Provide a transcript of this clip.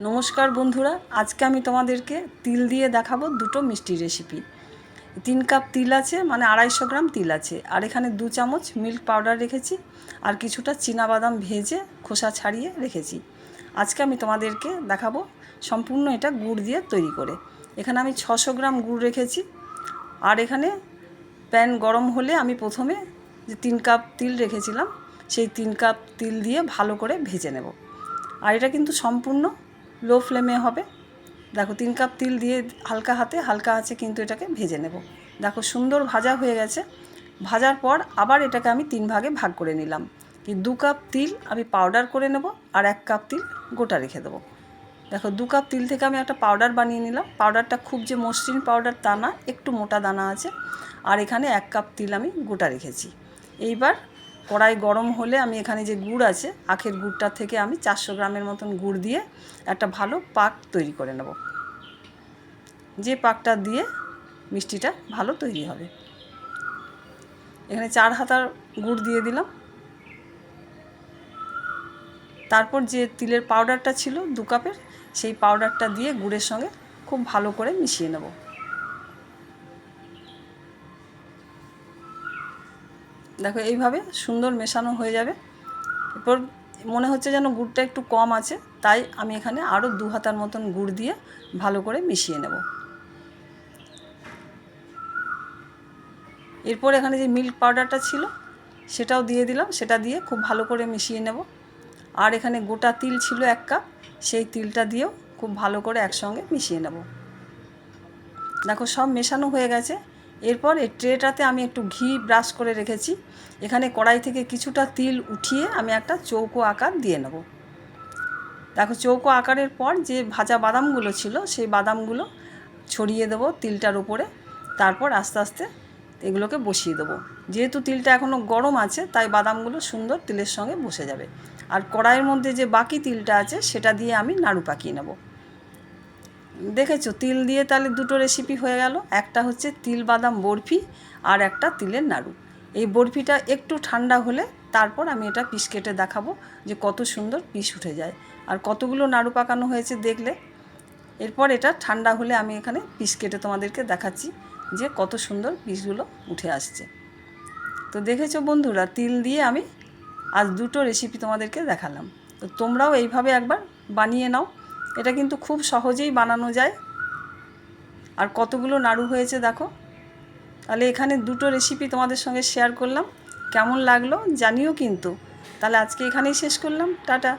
নমস্কার বন্ধুরা, আজকে আমি তোমাদেরকে তিল দিয়ে দেখাবো দুটো মিষ্টি রেসিপি। 3 কাপ তিল আছে, মানে 250 গ্রাম তিল আছে, আর এখানে 2 চামচ মিল্ক পাউডার রেখেছি, আর কিছুটা চীনাবাদাম ভেজে খোসা ছাড়িয়ে রেখেছি। আজকে আমি তোমাদেরকে দেখাবো সম্পূর্ণ এটা গুড় দিয়ে তৈরি করে। এখানে আমি 600 গ্রাম গুড় রেখেছি, আর এখানে প্যান গরম হলে আমি প্রথমে যে 3 কাপ তিল রেখেছিলাম সেই 3 কাপ তিল দিয়ে ভালো করে ভেজে নেব। আর এটা কিন্তু সম্পূর্ণ লো ফ্লেমে হবে। দেখো 3 কাপ তিল দিয়ে হালকা আছে কিন্তু এটাকে ভেজে নেব। দেখো সুন্দর ভাজা হয়ে গেছে। ভাজার পর আবার এটাকে আমি 3 ভাগে ভাগ করে নিলাম। 2 কাপ তিল আমি পাউডার করে নেব, আর 1 কাপ তিল গোটা রেখে দেবো। দেখো 2 কাপ তিল থেকে আমি একটা পাউডার বানিয়ে নিলাম। পাউডারটা খুব যে মসৃণ পাউডার তা না, একটু মোটা দানা আছে। আর এখানে 1 কাপ তিল আমি গোটা রেখেছি। এইবার কড়াই গরম হলে আমি এখানে যে গুড় আছে, আখের গুড়টা থেকে আমি 400 গ্রামের মতন গুড় দিয়ে একটা ভালো পাক তৈরি করে নেব, যে পাকটা দিয়ে মিষ্টিটা ভালো তৈরি হবে। এখানে 4 হাতার গুড় দিয়ে দিলাম। তারপর যে তিলের পাউডারটা ছিল 2 কাপের, সেই পাউডারটা দিয়ে গুড়ের সঙ্গে খুব ভালো করে মিশিয়ে নেব। দেখো এইভাবে সুন্দর মেশানো হয়ে যাবে। এরপর মনে হচ্ছে যেন গুড়টা একটু কম আছে, তাই আমি এখানে আরও 2 হাতার মতন গুড় দিয়ে ভালো করে মিশিয়ে নেব। এরপর এখানে যে মিল্ক পাউডারটা ছিল সেটাও দিয়ে দিলাম, সেটা দিয়ে খুব ভালো করে মিশিয়ে নেব। আর এখানে গোটা তিল ছিল 1 কাপ, সেই তিলটা দিয়েও খুব ভালো করে একসঙ্গে মিশিয়ে নেব। দেখো সব মেশানো হয়ে গেছে। এরপর এই ট্রেটাতে আমি একটু ঘি ব্রাশ করে রেখেছি। এখানে কড়াই থেকে কিছুটা তিল উঠিয়ে আমি একটা চৌকো আকার দিয়ে নেব। দেখো চৌকো আকারের পর যে ভাজা বাদামগুলো ছিল সেই বাদামগুলো ছড়িয়ে দেবো তিলটার উপরে। তারপর আস্তে আস্তে এগুলোকে বসিয়ে দেবো। যেহেতু তিলটা এখনও গরম আছে, তাই বাদামগুলো সুন্দর তিলের সঙ্গে বসে যাবে। আর কড়াইয়ের মধ্যে যে বাকি তিলটা আছে সেটা দিয়ে আমি নাড়ু পাকিয়ে নেব। দেখেছো, তিল দিয়ে তাহলে দুটো রেসিপি হয়ে গেল। একটা হচ্ছে তিল বাদাম বরফি, আর একটা তিলের নাড়ু। এই বরফিটা একটু ঠান্ডা হলে তারপর আমি এটা পিস কেটে দেখাবো যে কত সুন্দর পিস উঠে যায়, আর কতগুলো নাড়ু পাকানো হয়েছে দেখলে। এরপর এটা ঠান্ডা হলে আমি এখানে পিস কেটে তোমাদেরকে দেখাচ্ছি যে কত সুন্দর পিসগুলো উঠে আসছে। তো দেখেছো বন্ধুরা, তিল দিয়ে আমি আজ দুটো রেসিপি তোমাদেরকে দেখালাম। তো তোমরাও এইভাবে একবার বানিয়ে নাও। এটা কিন্তু খুব সহজেই বানানো যায়। আর কতগুলো নাড়ু হয়েছে দেখো। তাহলে এখানে দুটো রেসিপি তোমাদের সঙ্গে শেয়ার করলাম। কেমন লাগলো জানিও কিন্তু। তাহলে আজকে এখানেই শেষ করলাম। টাটা।